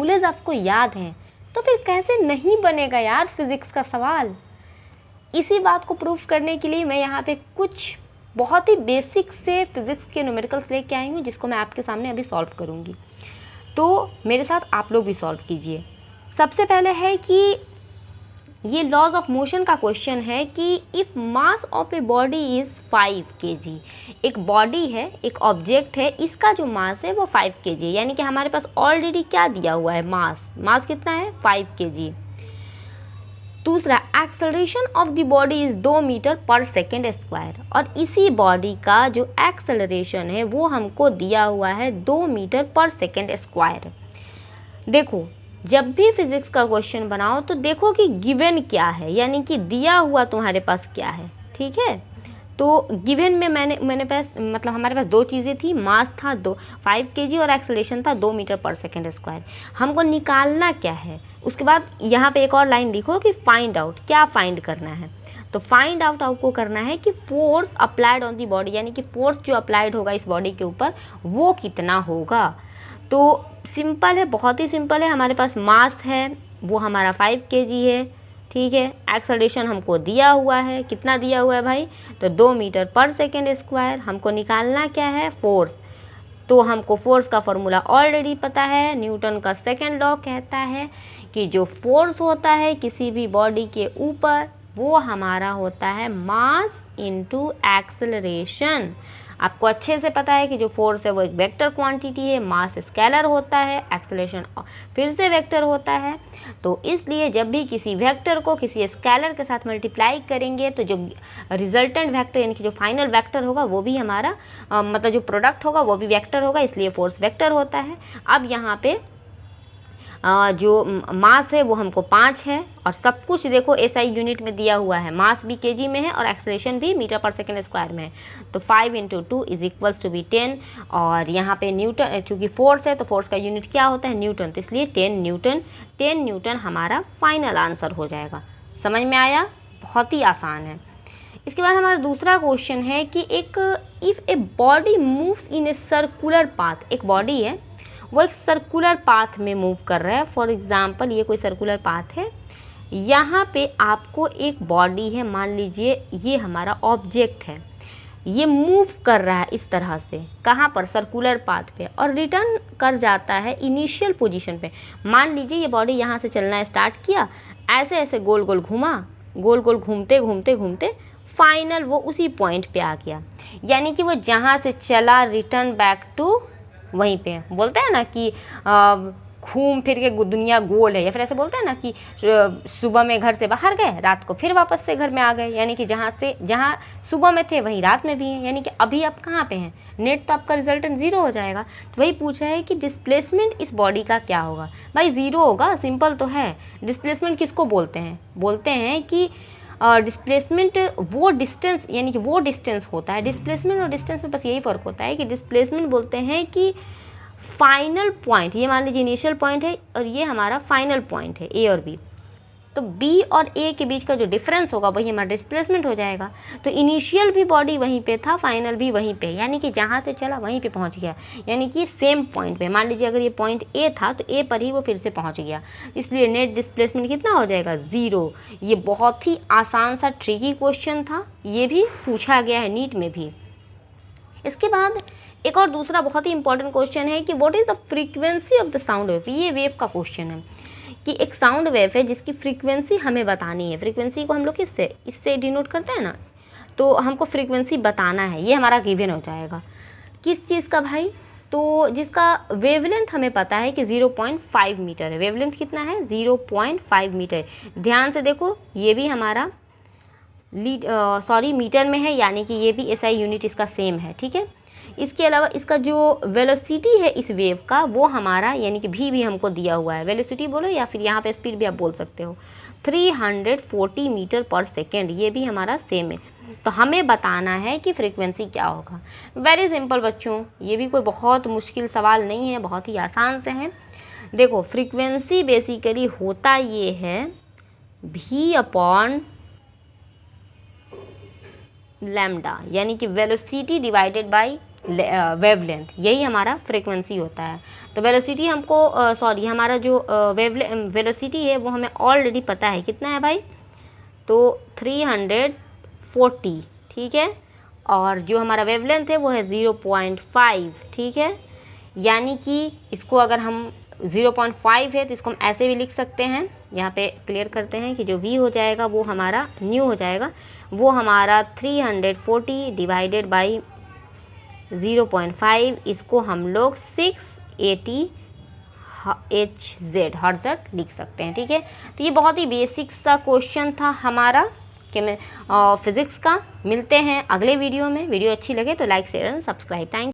Formulas आपको याद हैं तो फिर कैसे नहीं बनेगा यार फिज़िक्स का सवाल। इसी बात को प्रूफ करने के लिए मैं यहाँ पे कुछ बहुत ही बेसिक से फिज़िक्स के न्यूमेरिकल्स लेके आई हूँ जिसको मैं आपके सामने अभी सॉल्व करूँगी। तो मेरे साथ आप लोग भी सॉल्व कीजिए। सबसे पहले है कि ये लॉज ऑफ मोशन का क्वेश्चन है कि if mass of a body is 5 kg, एक बॉडी है, एक ऑब्जेक्ट है, इसका जो मास है वो 5 kg है, यानी कि हमारे पास ऑलरेडी क्या दिया हुआ है, मास कितना है 5 kg। दूसरा, acceleration of the body is 2 metre per second square, और इसी बॉडी का जो एक्सेलरेशन है वो हमको दिया हुआ है 2 मीटर पर सेकेंड स्क्वायर। देखो जब भी फिज़िक्स का क्वेश्चन बनाओ तो देखो कि गिवन क्या है, यानी कि दिया हुआ तुम्हारे पास क्या है, ठीक है। तो गिवन में मैंने पास मतलब हमारे पास दो चीज़ें थी, मास था 5 kg और एक्सेलरेशन था 2 मीटर पर सेकेंड स्क्वायर। हमको निकालना क्या है, उसके बाद यहाँ पे एक और लाइन लिखो कि फाइंड आउट, क्या फाइंड करना है। तो फाइंड आउट आपको करना है कि force applied on the body, यानी कि फोर्स जो अप्लाइड होगा इस बॉडी के ऊपर वो कितना होगा। तो सिंपल है, बहुत ही सिंपल है। हमारे पास मास है वो हमारा 5 kg है, ठीक है। एक्सेलरेशन हमको दिया हुआ है, कितना दिया हुआ है भाई, तो 2 मीटर पर सेकेंड स्क्वायर। हमको निकालना क्या है, फोर्स। तो हमको फोर्स का फॉर्मूला ऑलरेडी पता है, न्यूटन का सेकेंड लॉ कहता है कि जो फोर्स होता है किसी भी बॉडी के ऊपर वो हमारा होता है मास इनटू एक्सेलरेशन। आपको अच्छे से पता है कि जो फोर्स है वो एक वेक्टर क्वांटिटी है, मास स्केलर होता है, एक्सेलरेशन फिर से वेक्टर होता है। तो इसलिए जब भी किसी वेक्टर को किसी स्केलर के साथ मल्टीप्लाई करेंगे तो जो रिजल्टेंट वेक्टर यानी कि जो फाइनल वेक्टर होगा वो भी हमारा मतलब जो प्रोडक्ट होगा वो भी वेक्टर होगा, इसलिए फोर्स वेक्टर होता है। अब यहाँ पे जो मास है वो हमको 5 है और सब कुछ देखो एसआई यूनिट में दिया हुआ है, मास भी केजी में है और एक्सेलरेशन भी मीटर पर सेकेंड स्क्वायर में है। तो 5 × 2 इज इक्वल्स टू बी 10, और यहाँ पे न्यूटन, चूँकि फोर्स है तो फोर्स का यूनिट क्या होता है, न्यूटन, तो इसलिए 10 न्यूटन हमारा फाइनल आंसर हो जाएगा। समझ में आया, बहुत ही आसान है। इसके बाद हमारा दूसरा क्वेश्चन है कि if a body moves in a circular path, एक बॉडी है वो एक सर्कुलर पाथ में मूव कर रहा है। फॉर एग्जांपल ये कोई सर्कुलर पाथ है, यहाँ पे आपको एक बॉडी है, मान लीजिए ये हमारा ऑब्जेक्ट है, ये मूव कर रहा है इस तरह से, कहाँ पर, सर्कुलर पाथ पे, और रिटर्न कर जाता है इनिशियल पोजीशन पे। मान लीजिए ये बॉडी यहाँ से चलना स्टार्ट किया, ऐसे ऐसे गोल गोल घूमा, गोल गोल घूमते घूमते घूमते फाइनल वो उसी पॉइंट पे आ गया, यानी कि वो जहाँ से चला रिटर्न बैक टू वहीं पे। बोलते हैं ना कि घूम फिर के दुनिया गोल है, या फिर ऐसे बोलते हैं ना कि सुबह में घर से बाहर गए, रात को फिर वापस से घर में आ गए, यानी कि जहाँ सुबह में थे वहीं रात में भी हैं, यानी कि अभी आप कहाँ पे हैं, नेट तो आपका रिजल्टेंट 0 हो जाएगा। तो वही पूछा है कि डिस्प्लेसमेंट इस बॉडी का क्या होगा। भाई 0 होगा, सिंपल तो है। डिस्प्लेसमेंट किसको बोलते हैं, बोलते हैं कि डिस्प्लेसमेंट वो डिस्टेंस, यानी कि वो डिस्टेंस होता है। डिस्प्लेसमेंट और डिस्टेंस में बस यही फ़र्क होता है कि डिस्प्लेसमेंट बोलते हैं कि फाइनल पॉइंट, ये मान लीजिए इनिशियल पॉइंट है और ये हमारा फाइनल पॉइंट है ए और बी, तो बी और ए के बीच का जो डिफरेंस होगा वही हमारा डिस्प्लेसमेंट हो जाएगा। तो इनिशियल भी बॉडी वहीं पे था, फाइनल भी वहीं पे, यानी कि जहाँ से चला वहीं पे पहुँच गया, यानी कि सेम पॉइंट पे। मान लीजिए अगर ये पॉइंट ए था तो ए पर ही वो फिर से पहुँच गया, इसलिए नेट डिस्प्लेसमेंट कितना हो जाएगा, 0। ये बहुत ही आसान सा ट्रिकी क्वेश्चन था, ये भी पूछा गया है नीट में भी। इसके बाद एक और दूसरा बहुत ही इंपॉर्टेंट क्वेश्चन है कि what is the frequency of the sound wave. ये वेव का क्वेश्चन है कि एक साउंड वेव है जिसकी फ्रीक्वेंसी हमें बतानी है। फ्रीक्वेंसी को हम लोग इससे डिनोट करते हैं ना, तो हमको फ्रीक्वेंसी बताना है, ये हमारा गिवन हो जाएगा। किस चीज़ का भाई, तो जिसका वेवलेंथ हमें पता है कि 0.5 मीटर है। वेवलेंथ कितना है, 0.5 मीटर। ध्यान से देखो, ये भी हमारा मीटर में है, यानी कि ये भी एसआई यूनिट इसका सेम है, ठीक है। इसके अलावा इसका जो वेलोसिटी है इस वेव का वो हमारा, यानी कि भी हमको दिया हुआ है। वेलोसिटी बोलो या फिर यहाँ पे स्पीड भी आप बोल सकते हो, 340 मीटर पर सेकेंड, ये भी हमारा सेम है। तो हमें बताना है कि फ्रीक्वेंसी क्या होगा। वेरी सिंपल बच्चों, ये भी कोई बहुत मुश्किल सवाल नहीं है, बहुत ही आसान से है। देखो फ्रीक्वेंसी बेसिकली होता ये है v/λ, यानी कि वेलोसिटी डिवाइडेड बाय वेवलेंथ, यही हमारा फ्रीक्वेंसी होता है। तो वेलोसिटी हमको हमारा जो वेलोसिटी है वो हमें ऑलरेडी पता है, कितना है भाई, तो 340, ठीक है। और जो हमारा वेवलेंथ है वो है 0.5, ठीक है। यानी कि इसको अगर हम 0.5 है तो इसको हम ऐसे भी लिख सकते हैं, यहाँ पे क्लियर करते हैं कि जो v हो जाएगा वो हमारा न्यू हो जाएगा, वो हमारा 340 डिवाइडेड बाई 0.5, इसको हम लोग 680 हर्ट्ज़ लिख सकते हैं, ठीक है। तो ये बहुत ही बेसिक सा क्वेश्चन था हमारा फिज़िक्स का। मिलते हैं अगले वीडियो में। वीडियो अच्छी लगे तो like share and subscribe. Thank